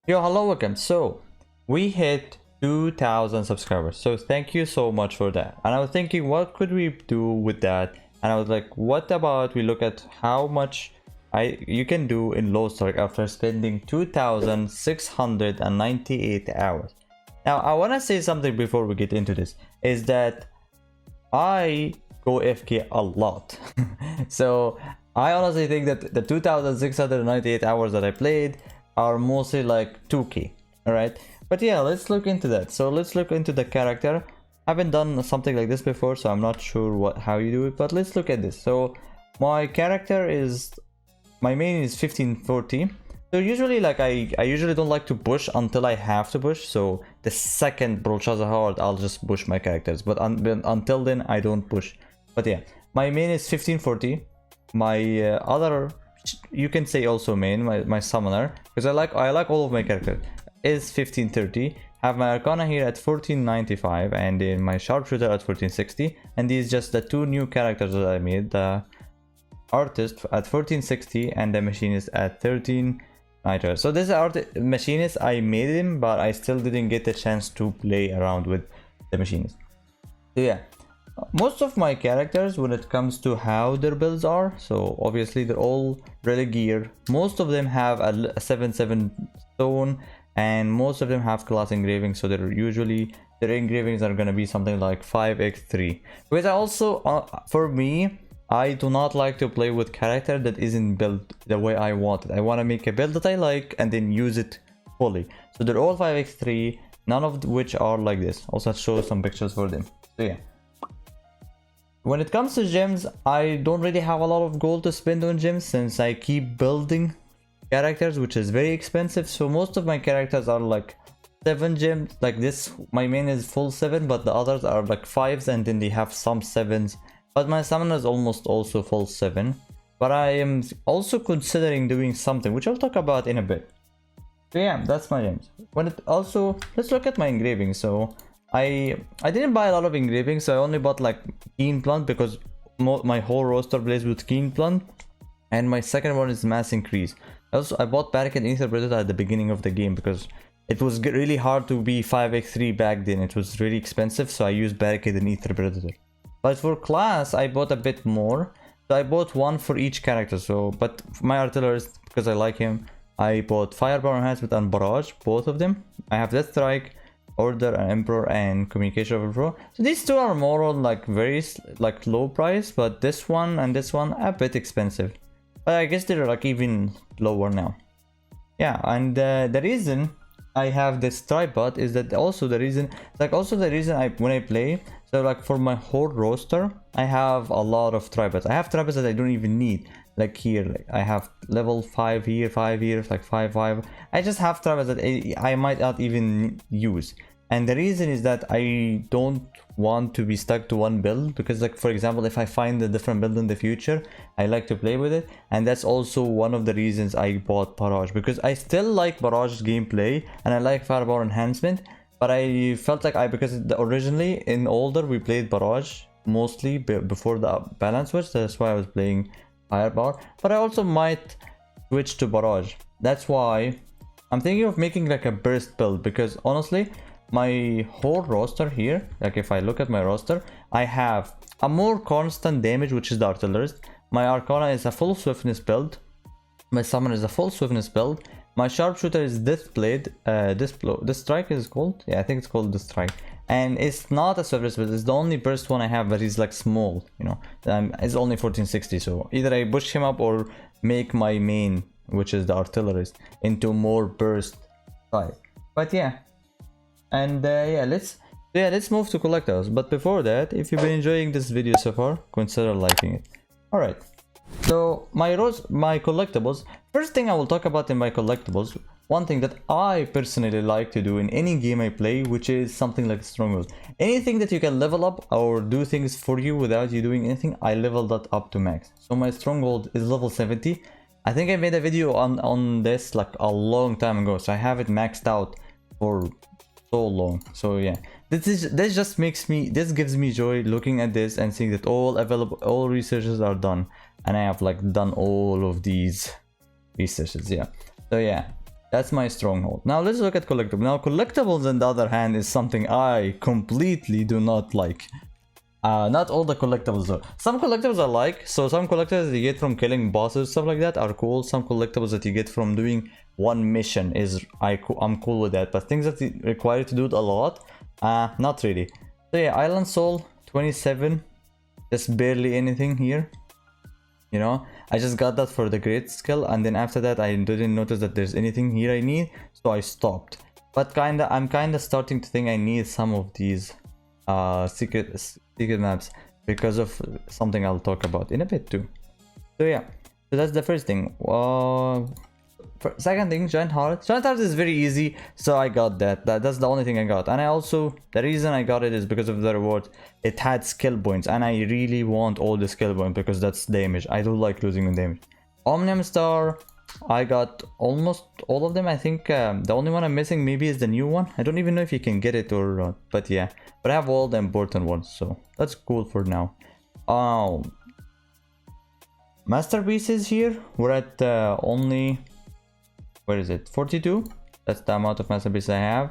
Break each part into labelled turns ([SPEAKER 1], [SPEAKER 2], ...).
[SPEAKER 1] Yo, hello, welcome. So we hit 2,000 subscribers, so thank you so much for that. And I was thinking, what could we do with that? And I was like, what about we look at how much you can do in lostark after spending 2,698 hours. Now I want to say something before we get into this, is that I go FK a lot. So I honestly think that the 2,698 hours that I played are mostly like 2k. All right, but yeah, let's look into that. So let's look into the character. I haven't done something like this before, so I'm not sure how you do it, but let's look at this. So my character is, my main is 1540. So usually, like I usually don't like to push until I have to push. So the second Brawl Stars hard, I'll just push my characters, but until then I don't push. But yeah, my main is 1540. My other, you can say also main, my summoner, because I like all of my characters, is 1530. Have my Arcana here at 1495, and then my Sharpshooter at 1460. And these just the two new characters that I made, the Artist at 1460 and the Machinist at 1390. So this Machinist, I made him, but I still didn't get the chance to play around with the Machinist. So yeah, most of my characters, when it comes to how their builds are, so obviously they're all really geared. Most of them have a 7/7 stone, and most of them have class engraving, so they're usually, their engravings are gonna be something like 5x3. Because I also, for me, I do not like to play with character that isn't built the way I want it. I want to make a build that I like and then use it fully. So they're all 5x3, none of which are like this. Also show some pictures for them. So yeah. When it comes to gems, I don't really have a lot of gold to spend on gems since I keep building characters, which is very expensive. So most of my characters are like 7 gems. Like this, my main is full 7, but the others are like 5s, and then they have some 7s. But my summoner is almost also full 7. But I am also considering doing something, which I'll talk about in a bit. So yeah, that's my gems. Let's look at my engraving. So I didn't buy a lot of engravings, so I only bought like Keen Plant, because my whole roster plays with Keen Plant. And my second one is Mass Increase. Also, I bought Barricade and Ether Predator at the beginning of the game because it was really hard to be 5x3 back then. It was really expensive, so I used Barricade and Ether Predator. But for class, I bought a bit more. So I bought one for each character. So, but my artillerist, because I like him, I bought Firepower Enhancement and Barrage, both of them. I have Death Strike, Order and Emperor, and Communication Over Pro. So these two are more on like very like low price, but this one and this one are a bit expensive. But I guess they're like even lower now. Yeah, and the reason I have this tripod is that also the reason, when I play, so like for my whole roster, I have a lot of tripods. I have tripods that I don't even need. Like here, like I have level 5 here, 5 here, like 5. I just have tripods that I might not even use. And the reason is that I don't want to be stuck to one build, because like for example, if I find a different build in the future, I like to play with it. And that's also one of the reasons I bought Barrage, because I still like Barrage's gameplay and I like Firepower Enhancement. But I felt like because originally in older we played Barrage mostly before the balance switch. That's why I was playing Firepower. But I also might switch to Barrage. That's why I'm thinking of making like a burst build, because honestly, my whole roster here, like if I look at my roster, I have a more constant damage, which is the artillerist. My Arcana is a full swiftness build. My summoner is a full swiftness build. My Sharpshooter is Deathblade. This strike is called, yeah, I think it's called the strike, and it's not a swiftness build. It's the only burst one I have, but he's like small, you know. It's only 1460, so either I push him up or make my main, which is the artillerist, into more burst strike. But yeah. And yeah, let's move to collectibles. But before that, if you've been enjoying this video so far, consider liking it. All right. So my collectibles. First thing I will talk about in my collectibles, one thing that I personally like to do in any game I play, which is something like stronghold. Anything that you can level up or do things for you without you doing anything, I level that up to max. So my stronghold is level 70. I think I made a video on this like a long time ago, so I have it maxed out for so long. So yeah, this gives me joy looking at this and seeing that all researches are done, and I have like done all of these researches. Yeah, so yeah, That's my stronghold. Now let's look at collectibles. Now collectibles on the other hand is something I completely do not like. Not all the collectibles though. Some collectibles I like. So some collectibles you get from killing bosses, stuff like that are cool. Some collectibles that you get from doing one mission is I'm cool with that. But things that require you to do it a lot, not really. So yeah, Island Soul 27, just barely anything here. You know, I just got that for the great skill, and then after that I didn't notice that there's anything here I need, so I stopped. But I'm kinda starting to think I need some of these secret maps because of something I'll talk about in a bit too. So yeah, so that's the first thing. Second thing, Giant Heart. Giant Heart is very easy, so I got that. That's the only thing I got. And I also, the reason I got it is because of the reward. It had skill points, and I really want all the skill points because that's damage. I do like losing the damage. Omnium Star, I got almost all of them. I think the only one I'm missing maybe is the new one. I don't even know if you can get it or not, but yeah. But I have all the important ones, so that's cool for now. Masterpieces here. We're at only... where is it? 42. That's the amount of masterpieces I have.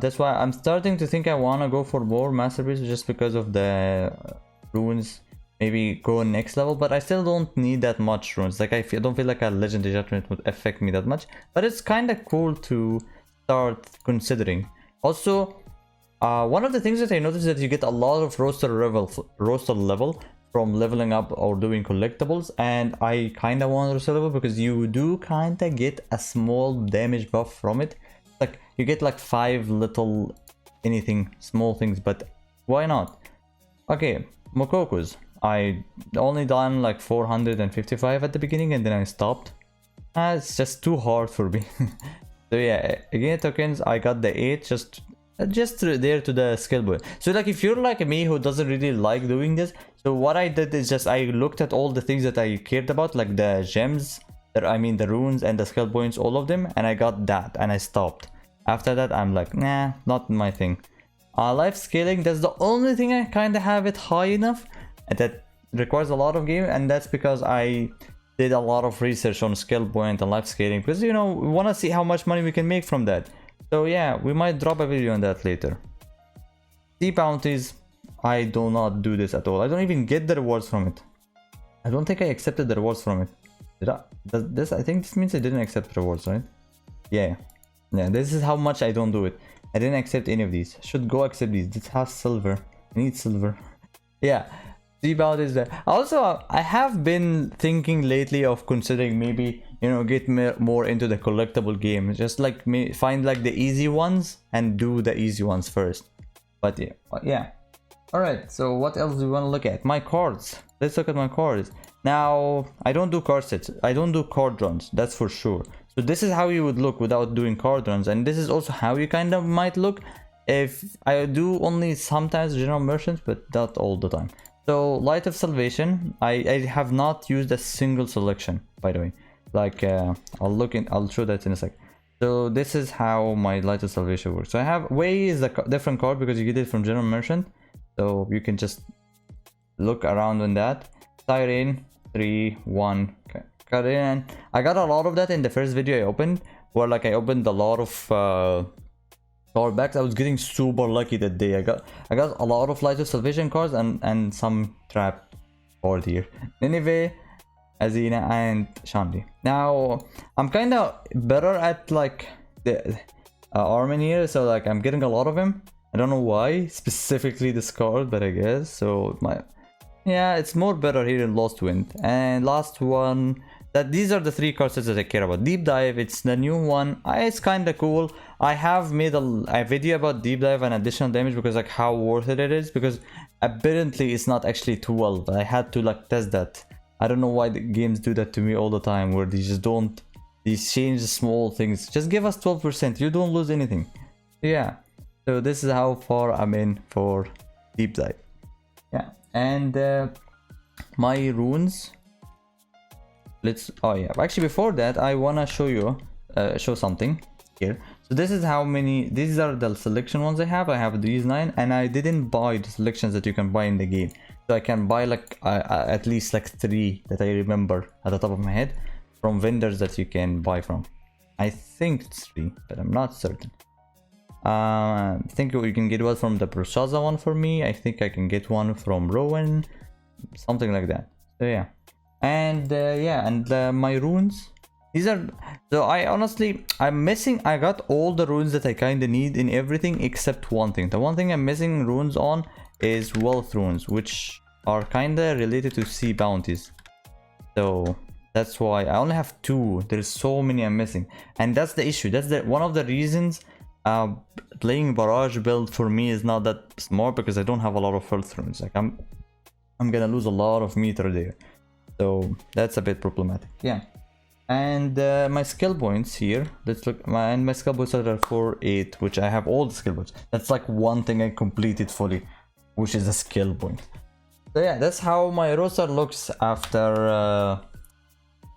[SPEAKER 1] That's why I'm starting to think I want to go for more masterpieces just because of the runes. Maybe go next level, but I still don't need that much runes. Like I don't feel like a legendary judgment would affect me that much, but it's kind of cool to start considering. Also, one of the things that I noticed is that you get a lot of roster level from leveling up or doing collectibles, and I kind of want roster level because you do kind of get a small damage buff from it. Like you get like 5 little anything small things, but why not? Okay, Mokokus. I only done like 455 at the beginning and then I stopped. It's just too hard for me. So yeah, again tokens, I got the 8 just there to the skill point. So like if you're like me who doesn't really like doing this, so what I did is just I looked at all the things that I cared about, like the gems, I mean the runes and the skill points, all of them, and I got that and I stopped. After that I'm like, nah, not my thing. Life scaling, that's the only thing I kind of have it high enough, and that requires a lot of game, and that's because I did a lot of research on skill point and life scaling, because you know we want to see how much money we can make from that. So yeah, we might drop a video on that later. Sea bounties, I do not do this at all. I don't even get the rewards from it. I don't think I accepted the rewards from it. Did I? I think this means I didn't accept rewards, right? Yeah, this is how much I don't do it. I didn't accept any of these. Should go accept these. This has silver. I need silver. Yeah, sea bounties there. Also, I have been thinking lately of considering maybe, you know, get more into the collectible game. Just like find like the easy ones and do the easy ones first. But yeah. Alright, so what else do we want to look at? My cards. Let's look at my cards. Now, I don't do card sets. I don't do card runs, that's for sure. So this is how you would look without doing card runs. And this is also how you kind of might look if I do only sometimes general merchants, but not all the time. So Light of Salvation, I have not used a single selection, by the way. Like I'll show that in a sec. So this is how my Light of Salvation works. So I have Way is a different card because you get it from general merchant, so you can just look around on that. Siren 3 1. Okay. I got a lot of that in the first video I opened, where like I opened a lot of power backs. I was getting super lucky that day. I got a lot of Light of Salvation cards and some trap card here. Anyway, Azina and Shandy. Now I'm kind of better at like the Armin here, so like I'm getting a lot of him. I don't know why specifically this card, but I guess so. It's more better here in Lost Wind. And last one, these are the 3 cards that I care about. Deep Dive, it's the new one. It's kind of cool. I have made a video about Deep Dive and additional damage because like how worth it is, because apparently it's not actually 12. I had to like test that. I don't know why the games do that to me all the time, where they just don't, they change the small things. Just give us 12%, you don't lose anything. Yeah, so this is how far I'm in for Deep Dive. Yeah, and my runes. Actually before that I wanna show you show something here. So this is how many, these are the selection ones I have these 9, and I didn't buy the selections that you can buy in the game. So I can buy like at least like 3 that I remember at the top of my head from vendors that you can buy from. I think it's 3, but I'm not certain. I think you can get one from the Brushaza one for me. I think I can get one from Rowan, something like that. So yeah, and my runes. These are, so I honestly, I got all the runes that I kind of need in everything except one thing. The one thing I'm missing runes on is wealth runes, which are kind of related to sea bounties. So that's why I only have 2. There's so many I'm missing, and that's the issue. That's one of the reasons playing barrage build for me is not that smart, because I don't have a lot of wealth runes. Like I'm gonna lose a lot of meter there, so that's a bit problematic. Yeah. And my skill points here, let's look, my skill points are 4, 8, which I have all the skill points. That's like one thing I completed fully, which is a skill point. So yeah, that's how my roster looks after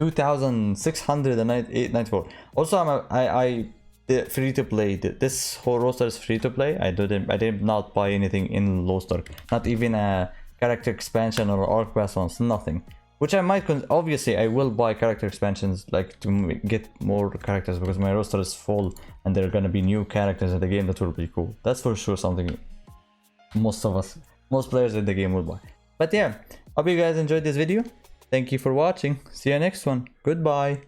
[SPEAKER 1] 2694. Also, I did free to play. This whole roster is free to play. I did not buy anything in lostark, not even a character expansion or arc pass ones, nothing. Which I might, obviously I will buy character expansions, like to get more characters, because my roster is full and there are gonna be new characters in the game that will be cool. That's for sure something most players in the game will buy. But yeah, hope you guys enjoyed this video. Thank you for watching. See you next one. Goodbye.